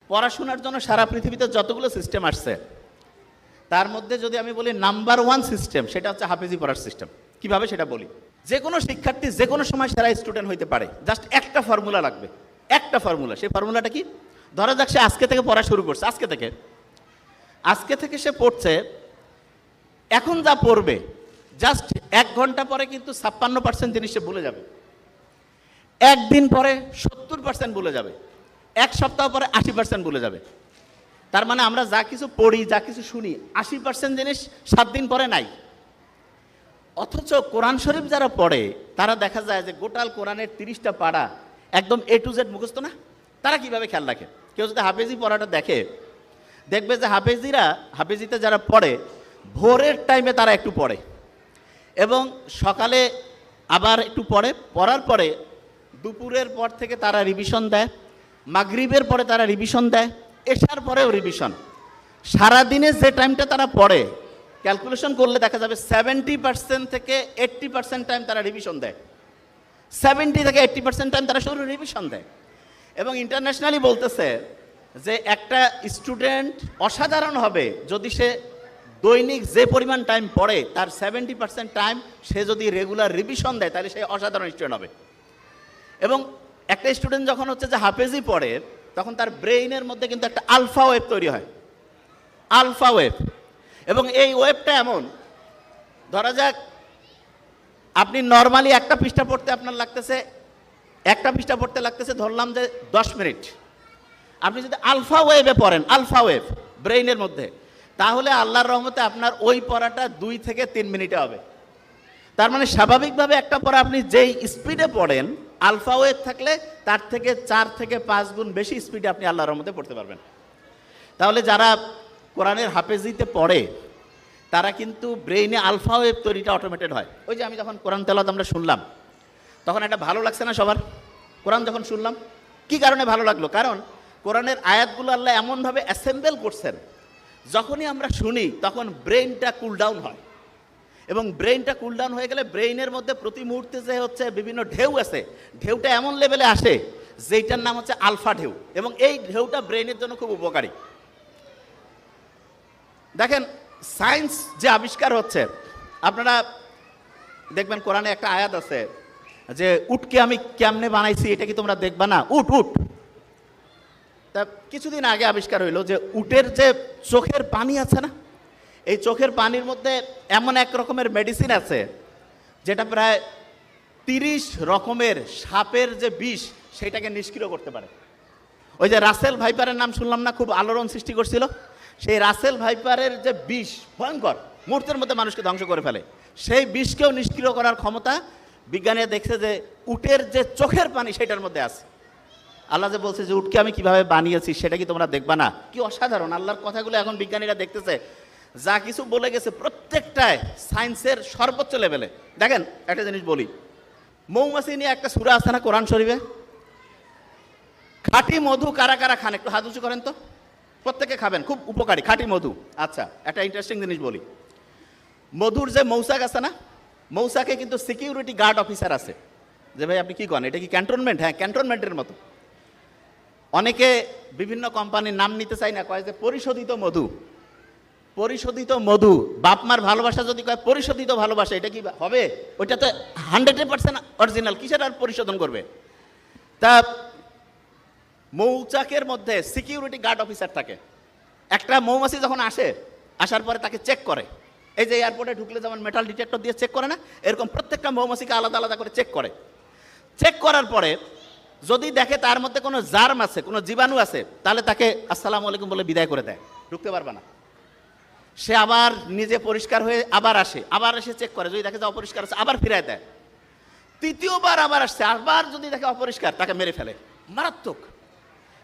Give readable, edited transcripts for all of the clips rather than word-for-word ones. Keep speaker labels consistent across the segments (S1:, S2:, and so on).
S1: পড়াশোনার জন্য সারা পৃথিবীতে যতগুলো সিস্টেম আসছে তার মধ্যে যদি আমি বলি নাম্বার 1 সিস্টেম, সেটা হচ্ছে হাফেজি পড়ার সিস্টেম। কিভাবে সেটা বলি। যে কোনো শিক্ষার্থী যে কোনো সময় সেরা স্টুডেন্ট হইতে পারে, জাস্ট একটা ফর্মুলা লাগবে, একটা ফর্মুলা। সেই ফর্মুলাটা কি? ধরা যাক সে আজকে থেকে পড়া শুরু করছে, আজকে থেকে সে পড়ছে। এখন যা পড়বে জাস্ট 1 ঘন্টা পরে কিন্তু 56% জিনিস সে ভুলে যাবে, একদিন পরে 70% ভুলে যাবে, 1 সপ্তাহ পরে 80% ভুলে যাবে। তার মানে আমরা যা কিছু পড়ি, যা কিছু শুনি, 80% জিনিস 7 দিন পরে নাই। অথচ কোরআন শরীফ যারা পড়ে তারা দেখা যায় যে গোটাল কোরআনের 30টা পারা একদম A to Z মুখস্থ না। তারা কিভাবে খেয়াল রাখে? কেউ যদি হাফেজি পড়াটা দেখে, দেখবে যে হাফেজিতে যারা পড়ে ভোরের টাইমে তারা একটু পড়ে এবং সকালে আবার একটু পড়ে, পড়ার পরে দুপুরের পর থেকে তারা রিভিশন দেয়, মাগরিবের পরে তারা রিভিশন দেয়, এশার পরেও রিভিশন। সারাদিনে যে টাইমটা তারা পড়ে ক্যালকুলেশন করলে দেখা যাবে 70% থেকে 80% টাইম তারা রিভিশন দেয়, 70 থেকে 80% টাইম তারা শুধু রিভিশন দেয়। এবং ইন্টারন্যাশনালি বলতেছে যে একটা স্টুডেন্ট অসাধারণ হবে যদি সে দৈনিক যে পরিমাণ টাইম পড়ে তার 70% টাইম সে যদি রেগুলার রিভিশন দেয় তাহলে সে অসাধারণ স্টুডেন্ট হবে। এবং একটা স্টুডেন্ট যখন হচ্ছে যে হাফেজি পড়ে তখন তার ব্রেইনের মধ্যে কিন্তু একটা আলফা ওয়েভ তৈরি হয়, আলফা ওয়েভ। এবং এই ওয়েভটা এমন, ধরা যাক আপনি নর্মালি একটা পৃষ্ঠা পড়তে আপনার লাগতেছে ধরলাম যে 10 মিনিট। আপনি যদি আলফা ওয়েভে পড়েন, আলফা ওয়েভ ব্রেইনের মধ্যে, তাহলে আল্লাহর রহমতে আপনার ওই পড়াটা 2 থেকে 3 মিনিটে হবে। তার মানে স্বাভাবিকভাবে একটা পড়া আপনি যেই স্পিডে পড়েন আলফা ওয়েভ থাকলে তার থেকে 4 থেকে 5 গুণ বেশি স্পিডে আপনি আল্লাহর রহমতে পড়তে পারবেন। তাহলে যারা কোরআনের হাফেজিতে পড়ে তারা কিন্তু ব্রেইনে আলফা ওয়েভ তৈরিটা অটোমেটেড হয়। ওই যে আমি যখন কোরআন তেলাওয়াত আমরা শুনলাম তখন এটা ভালো লাগছে না সবার? কোরআন যখন শুনলাম কি কারণে ভালো লাগলো? কারণ কোরআনের আয়াতগুলো আল্লাহ এমনভাবে অ্যাসেম্বল করছেন, যখনই আমরা শুনি তখন ব্রেইনটা কুল ডাউন হয়। এবং ব্রেইনটা কুল ডাউন হয়ে গেলে ব্রেইনের মধ্যে প্রতি মুহূর্তে যে হচ্ছে বিভিন্ন ঢেউ আছে, ঢেউটা এমন লেভেলে আসে যেটার নাম হচ্ছে আলফা ঢেউ। এবং এই ঢেউটা ব্রেইনের জন্য খুব উপকারী। দেখেন সায়েন্স যে আবিষ্কার হচ্ছে, আপনারা দেখবেন কোরআনে একটা আয়াত আছে যে উটকে আমি কেমনে বানাইছি এটা কি তোমরা দেখবা না? উট তা কিছুদিন আগে আবিষ্কার হইলো যে উটের যে চোখের পানি আছে না, এই চোখের পানির মধ্যে এমন এক রকমের মেডিসিন আছে যেটা প্রায় 30 রকমের সাপের যে বিষ সেটাকে নিষ্ক্রিয় করতে পারে। ওই যে রাসেল ভাইপারের নাম শুনলাম না, খুব আলোড়ন সৃষ্টি করছিল। সেই রাসেল ভাইপারের যে বিষ ভয়ঙ্কর, মুহূর্তের মধ্যে মানুষকে ধ্বংস করে ফেলে, সেই বিষকেও নিষ্ক্রিয় করার ক্ষমতা বিজ্ঞানীরা দেখছে যে উটের যে চোখের পানি সেটার মধ্যে আছে। আল্লাহ যে বলছে যে উটকে আমি কিভাবে বানিয়েছি সেটা কি তোমরা দেখবা না? কি অসাধারণ আল্লাহর কথাগুলো এখন বিজ্ঞানীরা দেখতেছে, যা কিছু বলে গেছে প্রত্যেকটায় সায়েন্সের সর্বোচ্চ লেভেলে। দেখেন একটা জিনিস বলি, মৌমাছি নিয়ে একটা সূরা আছে না কোরআন শরীফে? খাঁটি মধু কারা কারা খান? একটু হাত উঁচু করেন তো। প্রত্যেকে খাবেন, খুব উপকারী খাঁটি মধু। আচ্ছা, একটা ইন্টারেস্টিং জিনিস বলি, মধুর যে মৌচাক আছে না, মৌচাকে কিন্তু সিকিউরিটি গার্ড অফিসার আছে। যে ভাই আপনি কি করেন, এটা কি ক্যান্টনমেন্ট? হ্যাঁ, ক্যান্টনমেন্টের মতো। অনেকে বিভিন্ন কোম্পানির নাম নিতে চাই না, কয় যে পরিশোধিত মধু। পরিশোধিত মধু, বাপ মার ভালোবাসা যদি কয় পরিশোধিত ভালোবাসা, এটা কি হবে? ওইটা তো 100% অরিজিনাল, কিসের আর পরিশোধন করবে? তা মৌচাকের মধ্যে সিকিউরিটি গার্ড অফিসার থাকে। একটা মৌমাছি যখন আসার পরে তাকে চেক করে, এই যে এয়ারপোর্টে ঢুকলে যেমন মেটাল ডিটেক্টর দিয়ে চেক করে না, এরকম প্রত্যেকটা মৌমাছিকে আলাদা আলাদা করে চেক করে। চেক করার পরে যদি দেখে তার মধ্যে কোনো জার্ম আছে, কোনো জীবাণু আছে, তাহলে তাকে আসসালামু আলাইকুম বলে বিদায় করে দেয়, ঢুকতে পারবে না। সে আবার নিজে পরিষ্কার হয়ে আবার এসে চেক করে, যদি দেখে যে অপরিষ্কার আছে আবার ফিরায় দেয়। তৃতীয়বার আবার আসছে, আবার যদি দেখে অপরিষ্কার তাকে মেরে ফেলে। মারাত্মক।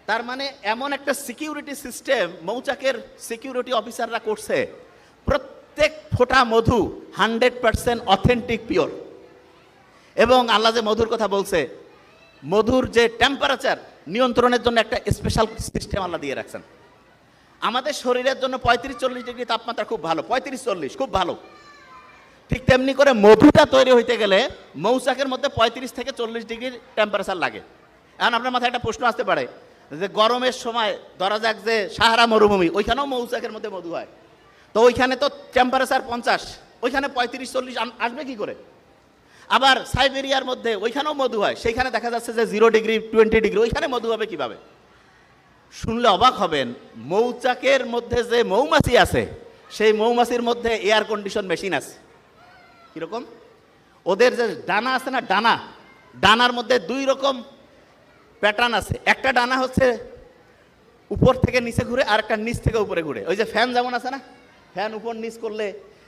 S1: তার মানে এমন একটা সিকিউরিটি সিস্টেম মৌচাকের সিকিউরিটি অফিসাররা করছে, প্রত্যেক ফোঁটা মধু 100% অথেন্টিক পিওর। এবং আল্লাহ যে মধুর কথা বলছে, মধুর যে টেম্পারেচার নিয়ন্ত্রণের জন্য একটা স্পেশাল সিস্টেম আল্লাহ দিয়ে রাখছেন। আমাদের শরীরের জন্য 35-40 ডিগ্রি তাপমাত্রা খুব ভালো, 35-40 খুব ভালো। ঠিক তেমনি করে মধুটা তৈরি হইতে গেলে মৌচাকের মধ্যে 35 থেকে 40 ডিগ্রির টেম্পারেচার লাগে। এখন আপনার মাথায় একটা প্রশ্ন আসতে পারে যে গরমের সময় ধরা যাক যে সাহারা মরুভূমি, ওইখানেও মৌচাকের মধ্যে মধু হয়, তো ওইখানে তো টেম্পারেচার 50, ওইখানে 35-40 আসবে কি করে? আবার সাইবেরিয়ার মধ্যে ওইখানেও মধু হয়, সেইখানে দেখা যাচ্ছে যে 0 ডিগ্রি 20 ডিগ্রি, ওইখানে মধু হবে কিভাবে? শুনলে অবাক হবেন, মৌচাকের মধ্যে যে মৌমাছি আছে সেই মৌমাছির মধ্যে এয়ার কন্ডিশন মেশিন আছে। কীরকম? ওদের যে ডানা আছে না, ডানার মধ্যে 2 রকম প্যাটার্ন আছে। একটা ডানা হচ্ছে উপর থেকে নিচে ঘুরে, আর একটা নিচ থেকে উপরে ঘুরে। ওই যে ফ্যান যেমন আছে না, ফ্যান উপর নিচ করলে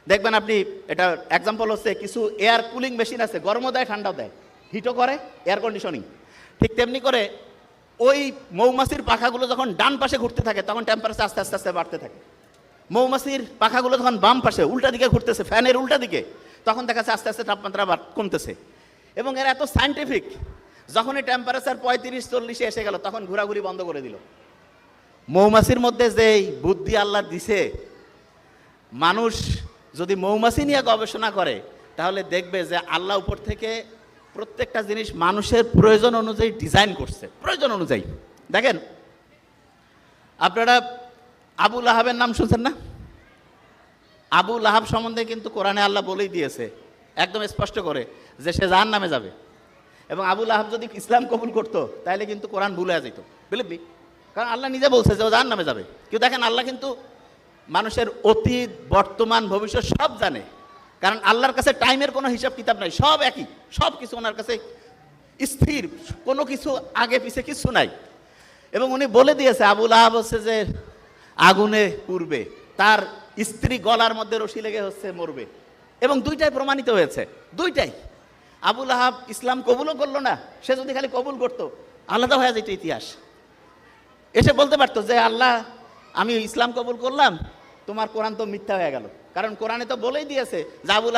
S1: দেখবেন আপনি, এটা এক্সাম্পল হচ্ছে কিছু এয়ার কুলিং মেশিন আছে, গরমও দেয় ঠান্ডাও দেয়, হিটও করে, এয়ার কন্ডিশনিং। ঠিক তেমনি করে ওই মৌমাছির পাখাগুলো যখন ডান পাশে ঘুরতে থাকে তখন টেম্পারেচার আস্তে আস্তে আস্তে বাড়তে থাকে। মৌমাছির পাখাগুলো যখন বাম পাশে উল্টা দিকে ঘুরতেছে, ফ্যানের উল্টা দিকে, তখন দেখা যাচ্ছে আস্তে আস্তে তাপমাত্রা কমতেছে। এবং এরা এত সায়েন্টিফিক, যখনই টেম্পারেচার 35-40 এসে গেল তখন ঘোরাঘুরি বন্ধ করে দিল। মৌমাছির মধ্যে যে বুদ্ধি আল্লাহ দিছে, মানুষ যদি মৌমাছি নিয়ে গবেষণা করে তাহলে দেখবে যে আল্লাহ উপর থেকে প্রত্যেকটা জিনিস মানুষের প্রয়োজন অনুযায়ী ডিজাইন করছে, প্রয়োজন অনুযায়ী। দেখেন, আপনারা আবু লাহাবের নাম শুনছেন না? আবু লাহাব সম্বন্ধে কিন্তু কোরআনে আল্লাহ বলেই দিয়েছে একদম স্পষ্ট করে যে সে জাহান্নামে যাবে। এবং আবু লাহাব যদি ইসলাম কবুল করতো তাহলে কিন্তু কোরআন ভুলে যেত, বিলিভ, কারণ আল্লাহ নিজে বলছে যে ও জাহান্নামে যাবে। কিন্তু দেখেন, আল্লাহ কিন্তু মানুষের অতীত, বর্তমান, ভবিষ্যৎ সব জানে, কারণ আল্লাহর কাছে টাইমের কোনো হিসাব কিতাব নাই, সব একই, সব কিছু ওনার কাছে স্থির, কোনো কিছু আগে পিছে কিছু নাই। এবং উনি বলে দিয়েছে আবু লাহাব হচ্ছে যে আগুনে পুড়বে, তার স্ত্রী গলার মধ্যে রশি লেগে হচ্ছে মরবে, এবং 2টাই প্রমাণিত হয়েছে, 2টাই। আবু লাহাব ইসলাম কবুলও করলো না, সে যদি খালি কবুল করতো আলাদা হয়ে যেত ইতিহাস। এসে বলতে পারতো যে আল্লাহ, আমি ইসলাম কবুল করলাম, তোমার কোরআন তো মিথ্যা হয়ে গেল, কারণ কোরআনে তো বলেই দিয়েছে যে আবু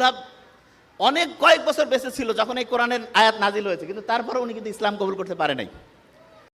S1: লাহাব অনেক কয়েক বছর বেঁচে ছিল যখন এই কোরআনের আয়াত নাজিল হয়েছে, কিন্তু তারপরে উনি কিন্তু ইসলাম কবুল করতে পারে নাই।